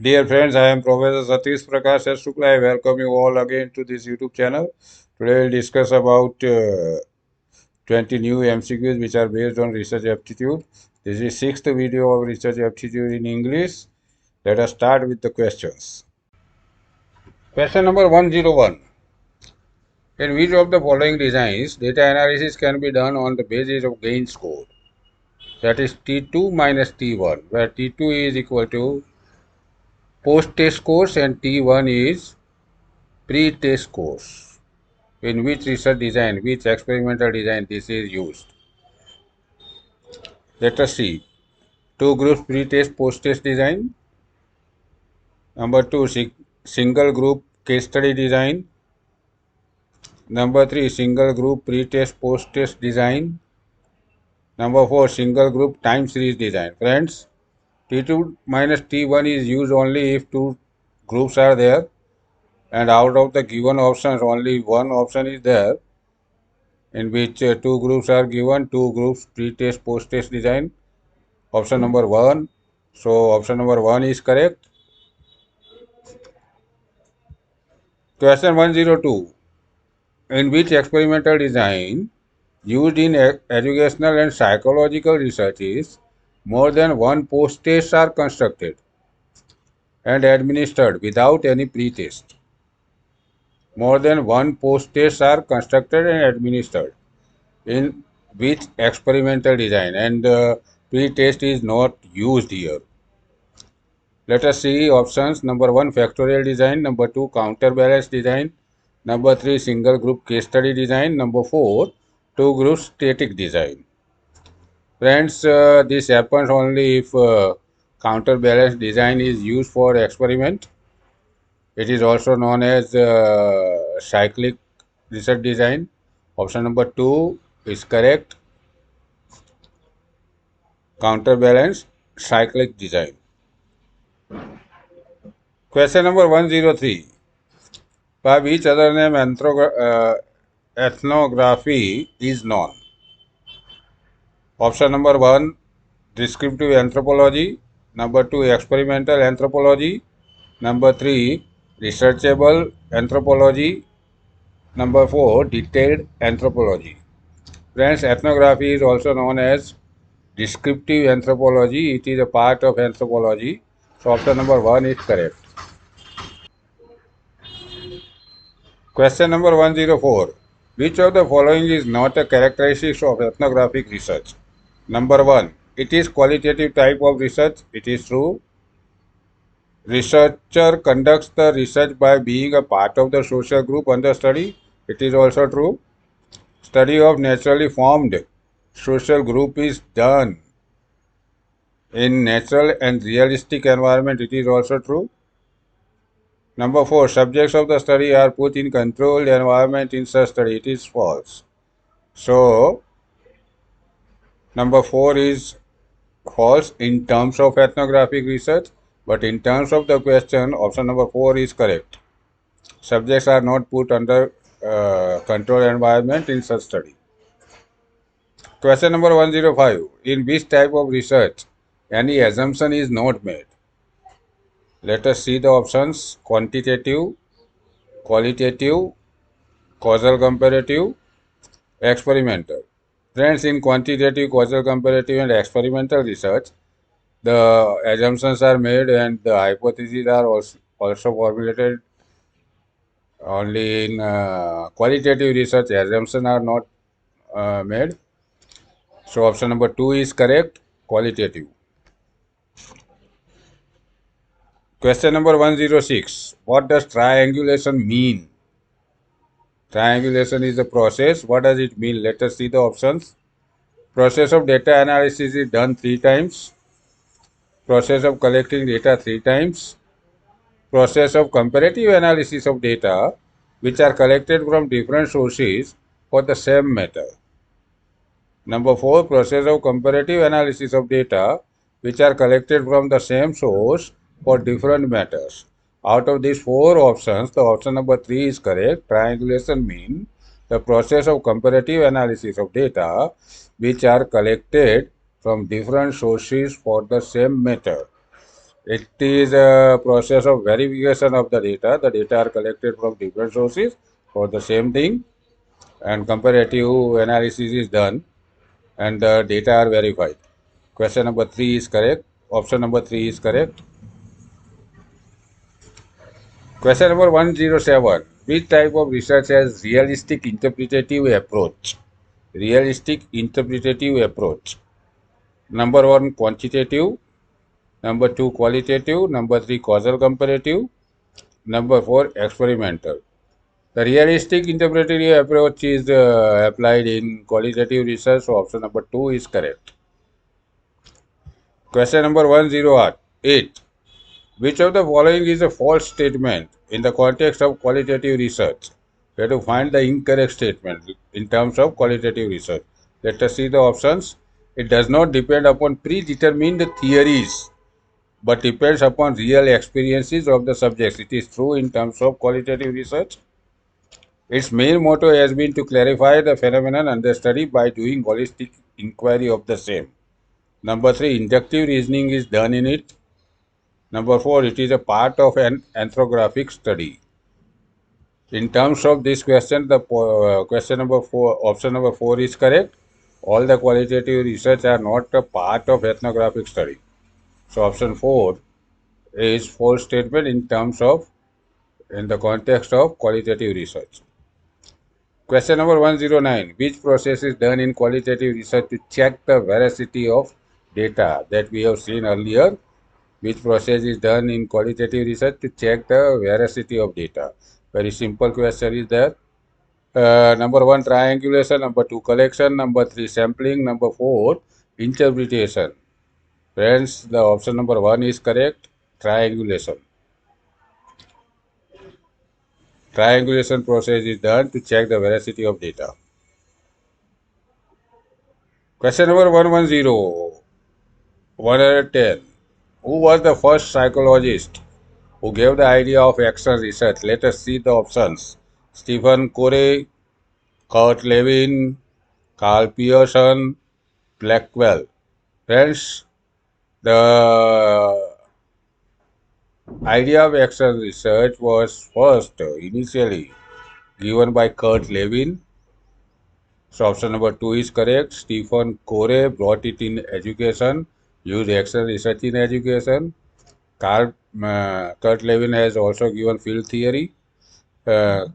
Dear friends, I am Professor Satish Prakash S. Shukla. I welcome you all again to this YouTube channel. Today we'll discuss about 20 new MCQs which are based on research aptitude. This is sixth video of research aptitude in English. Let us start with the questions. Question number 101. In which of the following designs data analysis can be done on the basis of gain score? That is T2 minus T1, where T2 is equal to post-test scores and T1 is pre-test scores. In which research design, which experimental design this is used? Let us see. Two groups pre-test, post-test design. Number two, single group case study design. Number three, single group pre-test, post-test design. Number four, single group time series design. Friends, T2 minus T1 is used only if two groups are there, and out of the given options only one option is there in which two groups are given, two groups pre-test, post-test design. Option number 1. So option number 1 is correct. Question 102. In which experimental design used in educational and psychological researches more than one post-test are constructed and administered without any pre-test? More than one post-test are constructed and administered in which experimental design, and pre-test is not used here. Let us see options. Number 1, factorial design. Number 2, counterbalance design. Number 3, single group case study design. Number 4, two group static design. Friends, this happens only if counterbalance design is used for experiment. It is also known as cyclic research design. Option number 2 is correct. Counterbalance cyclic design. Question number 103. By which other name ethnography is known? Option number 1, descriptive anthropology. Number 2, experimental anthropology. Number 3, researchable anthropology. Number 4, detailed anthropology. Friends, ethnography is also known as descriptive anthropology. It is a part of anthropology. So option number 1 is correct. Question number 104. Which of the following is not a characteristic of ethnographic research? Number 1. It is qualitative type of research. It is true. Researcher conducts the research by being a part of the social group under study. It is also true. Study of naturally formed social group is done in natural and realistic environment. It is also true. Number 4, subjects of the study are put in controlled environment in such study. It is false. So, number 4 is false in terms of ethnographic research, but in terms of the question, option number 4 is correct. Subjects are not put under controlled environment in such study. Question number 105. In which type of research any assumption is not made? Let us see the options: quantitative, qualitative, causal comparative, experimental. Friends, in quantitative, causal comparative and experimental research, the assumptions are made and the hypotheses are also formulated. Only in qualitative research, assumptions are not made. So option number 2 is correct, qualitative. Question number 106. What does triangulation mean? Triangulation is a process. What does it mean? Let us see the options. Process of data analysis is done 3 times. Process of collecting data 3 times. Process of comparative analysis of data which are collected from different sources for the same matter. Number 4, process of comparative analysis of data which are collected from the same source for different matters. Out of these 4 options, the option number 3 is correct. Triangulation means the process of comparative analysis of data which are collected from different sources for the same matter. It is a process of verification of the data. The data are collected from different sources for the same thing, and comparative analysis is done, and the data are verified. Question number 3 is correct. Option number 3 is correct. Question number 107. Which type of research has realistic interpretative approach? Realistic interpretative approach. Number 1, quantitative. Number 2, qualitative. Number 3, causal comparative. Number 4, experimental. The realistic interpretative approach is applied in qualitative research, so option number 2 is correct. Question number 108. Which of the following is a false statement in the context of qualitative research? We have to find the incorrect statement in terms of qualitative research. Let us see the options. It does not depend upon predetermined theories but depends upon real experiences of the subjects. It is true in terms of qualitative research. Its main motto has been to clarify the phenomenon under study by doing holistic inquiry of the same. Number 3, inductive reasoning is done in it. Number 4, it is a part of an ethnographic study. In terms of this question, the question number 4, option number 4 is correct. All the qualitative research are not a part of ethnographic study. So option 4 is false statement in terms of in the context of qualitative research. Question number 109. Which process is done in qualitative research to check the veracity of data that we have seen earlier? Which process is done in qualitative research to check the veracity of data? Very simple question is there. Number 1, triangulation. Number 2, collection. Number 3, sampling. Number 4, interpretation. Friends, the option number 1 is correct. Triangulation. Triangulation process is done to check the veracity of data. Question number 110. 110. Who was the first psychologist who gave the idea of action research? Let us see the options. Stephen Corey, Kurt Lewin, Carl Pearson, Blackwell. Friends, the idea of action research was first initially given by Kurt Lewin. So option number 2 is correct. Stephen Corey brought it in education, used action research in education. Kurt Lewin has also given field theory. Uh,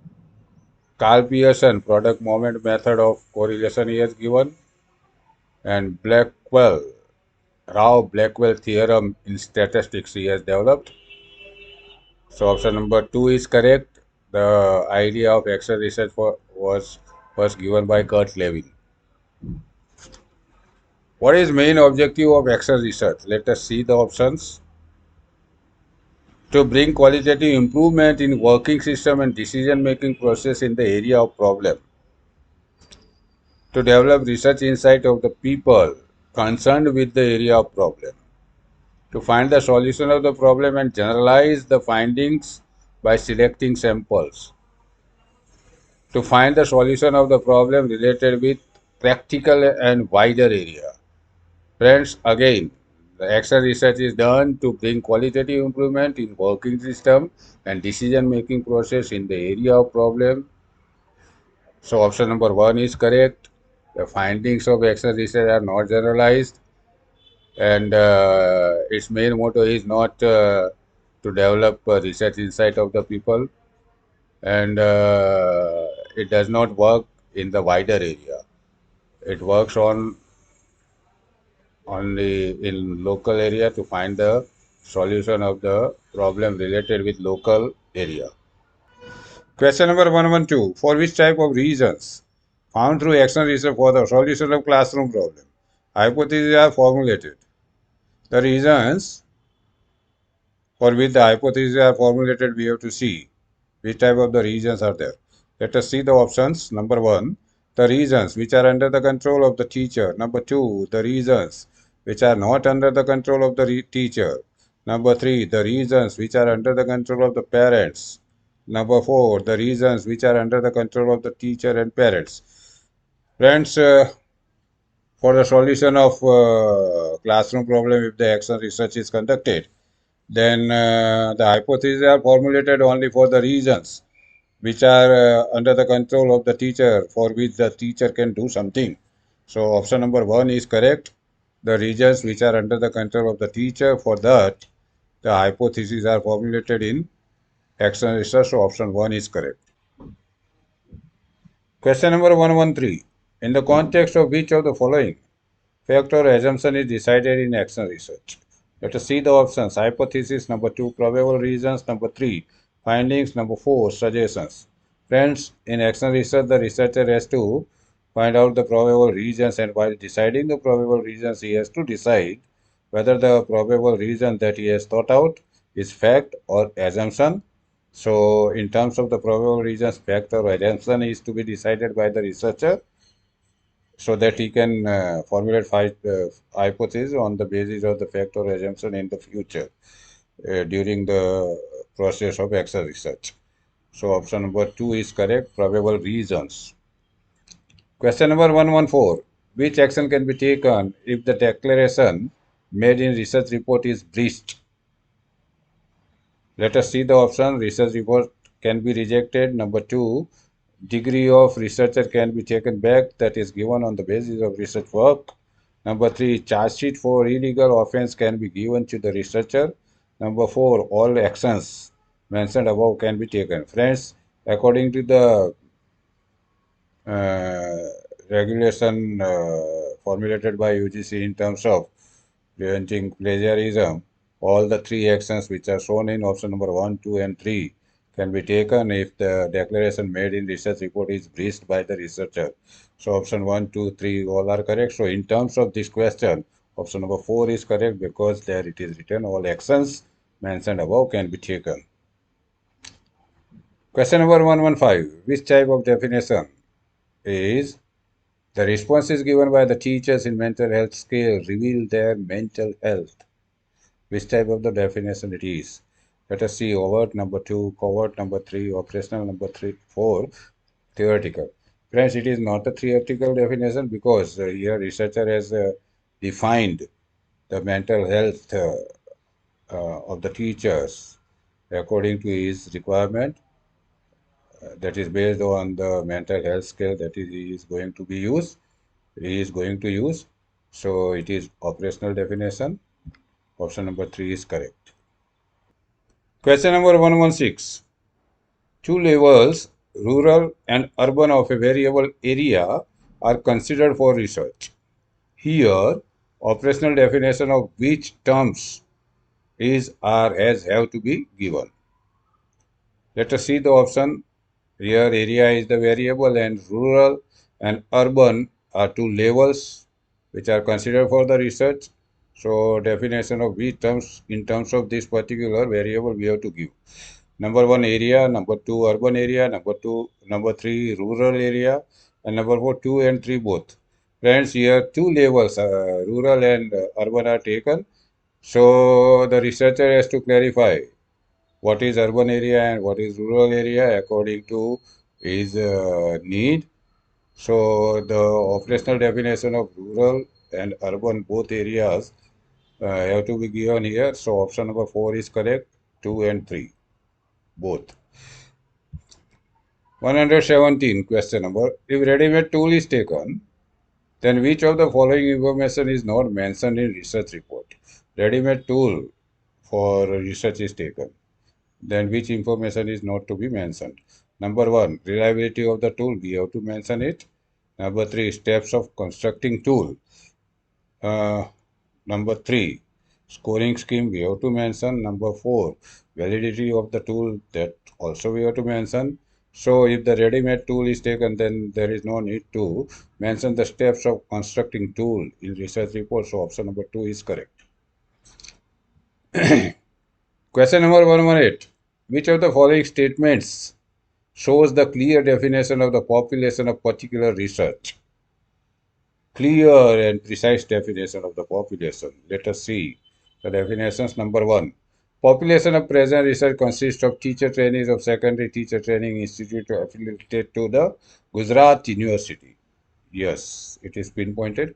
Carl Pearson, product moment method of correlation he has given. And Rao-Blackwell theorem in statistics he has developed. So option number 2 is correct. The idea of action research was given by Kurt Lewin. What is main objective of action research? Let us see the options. To bring qualitative improvement in working system and decision making process in the area of problem. To develop research insight of the people concerned with the area of problem. To find the solution of the problem and generalize the findings by selecting samples. To find the solution of the problem related with practical and wider area. Friends, again, the action research is done to bring qualitative improvement in working system and decision making process in the area of problem. So option number 1 is correct. The findings of action research are not generalized, and its main motto is not to develop research insight of the people, and it does not work in the wider area. It works only in local area to find the solution of the problem related with local area. Question number 112. For which type of reasons found through action research for the solution of classroom problem, hypotheses are formulated? The reasons for which the hypotheses are formulated, we have to see which type of the reasons are there. Let us see the options. Number 1, the reasons which are under the control of the teacher. Number 2, the reasons which are not under the control of the teacher. Number 3, the reasons which are under the control of the parents. Number 4, the reasons which are under the control of the teacher and parents. Friends, for the solution of classroom problem, if the action research is conducted, Then the hypotheses are formulated only for the reasons which are under the control of the teacher, for which the teacher can do something. So option number 1 is correct. The reasons which are under the control of the teacher, for that the hypotheses are formulated in action research. So option 1 is correct. Question number 113. In the context of which of the following fact or assumption is decided in action research? Let us see the options. Hypothesis, number 2, probable reasons, number 3, findings, number 4, suggestions. Friends, in action research, the researcher has to find out the probable reasons, and while deciding the probable reasons, he has to decide whether the probable reason that he has thought out is fact or assumption. So, in terms of the probable reasons, fact or assumption is to be decided by the researcher, so that he can formulate five hypotheses on the basis of the fact or assumption in the future during the process of action research. So option number 2 is correct, probable reasons. Question number 114. Which action can be taken if the declaration made in research report is breached? Let us see the option. Research report can be rejected. Number 2, degree of researcher can be taken back, that is given on the basis of research work. Number 3, charge sheet for illegal offense can be given to the researcher. Number 4, all actions mentioned above can be taken. Friends, according to the uh, regulation formulated by UGC in terms of preventing plagiarism, all the three actions which are shown in option number 1, 2, and 3 can be taken if the declaration made in research report is breached by the researcher. So option 1, 2, 3 all are correct. So in terms of this question, option number 4 is correct, because there it is written all actions mentioned above can be taken. Question number 115. Which type of definition is the responses given by the teachers in mental health scale reveal their mental health? Which type of the definition it is? Let us see. Overt, number 2, covert, number 3, operational, number 3, 4, theoretical. Friends, it is not a theoretical definition, because here researcher has defined the mental health of the teachers according to his requirement, that is based on the mental health scale that he is going to be used. He is going to use. So it is operational definition. Option number 3 is correct. Question number 116. Two levels, rural and urban, of a variable area are considered for research. Here, operational definition of which terms is or has have to be given. Let us see the option. Here, area is the variable, and rural and urban are two levels which are considered for the research. So, definition of which terms in terms of this particular variable we have to give. Number 1, area. Number 2, urban area. Number 3, rural area. And number 4, 2 and 3 both. Friends, here two levels, rural and urban, are taken. So the researcher has to clarify what is urban area and what is rural area according to his need. So the operational definition of rural and urban, both areas, have to be given here. So option number 4 is correct. 2 and 3 both. 117. Question number. If ready-made tool is taken, then which of the following information is not mentioned in research report? Ready-made tool for research is taken, then which information is not to be mentioned? Number 1, reliability of the tool, we have to mention it. Number 3, steps of constructing tool. Uh, Number 3, scoring scheme, we have to mention. Number 4, validity of the tool, that also we have to mention. So if the ready-made tool is taken, then there is no need to mention the steps of constructing tool in research report. So option number 2 is correct. Question number 118. Which of the following statements shows the clear definition of the population of particular research? Clear and precise definition of the population. Let us see the definitions. Number 1. Population of present research consists of teacher trainees of secondary teacher training institute affiliated to the Gujarat University. Yes, it is pinpointed.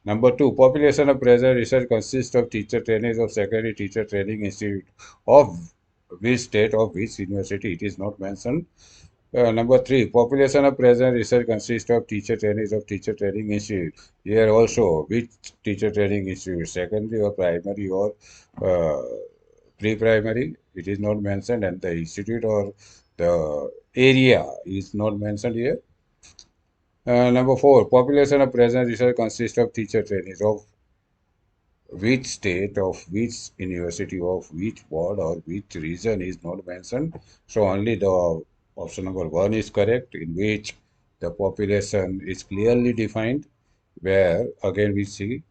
Number two, population of present research consists of teacher trainees of secondary teacher training institute of which state of which university it is not mentioned. Number three, population of present research consists of teacher trainees of teacher training institute. Here also, which teacher training institute, secondary or primary or uh, pre-primary, it is not mentioned, and the institute or the area is not mentioned here. Number four, population of present research consists of teacher trainees of which state, of which university, of which board, or which region is not mentioned. So only the option number one is correct, in which the population is clearly defined, where again we see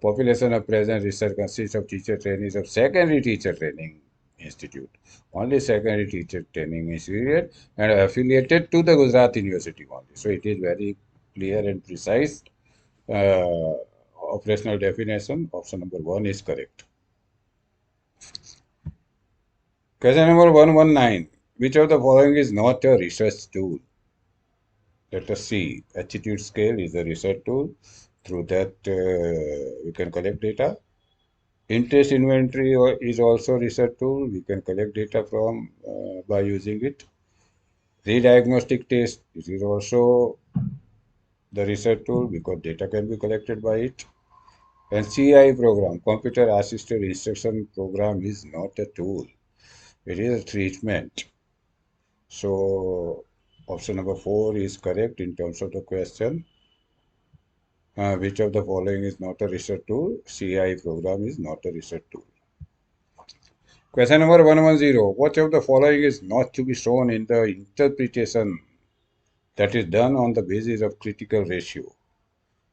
population of present research consists of teacher trainees of secondary teacher training institute, only secondary teacher training institute, and affiliated to the Gujarat University only. So it is very clear and precise. uh, Operational definition, option number one is correct. Question number 119. Which of the following is not a research tool? Let us see. Attitude scale is a research tool. Through that, we can collect data. Interest inventory is also a research tool. We can collect data from by using it. Re-diagnostic test, it is also the research tool because data can be collected by it. And CI program, computer assisted instruction program, is not a tool. It is a treatment. So option number four is correct in terms of the question. Which of the following is not a research tool? CI program is not a research tool. Question number 110. Which of the following is not to be shown in the interpretation that is done on the basis of critical ratio?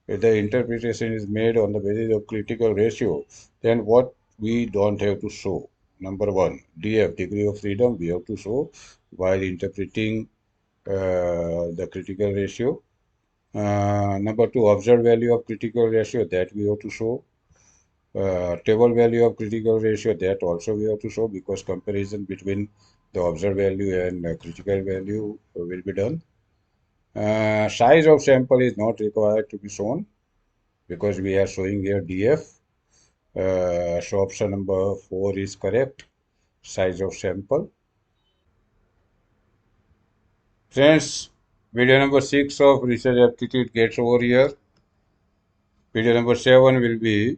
If the interpretation is made on the basis of critical ratio, then what we don't have to show? Number one, DF, degree of freedom, we have to show while interpreting the critical ratio. Number two, observed value of critical ratio, that we have to show. Table value of critical ratio, that also we have to show, because comparison between the observed value and critical value will be done. Size of sample is not required to be shown because we are showing here DF. So option number four is correct. Size of sample. Friends, video number 6 of Research Aptitude gets over here. Video number 7 will be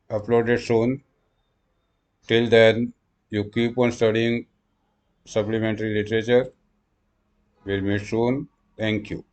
uploaded soon. Till then, you keep on studying supplementary literature. We'll meet soon. Thank you.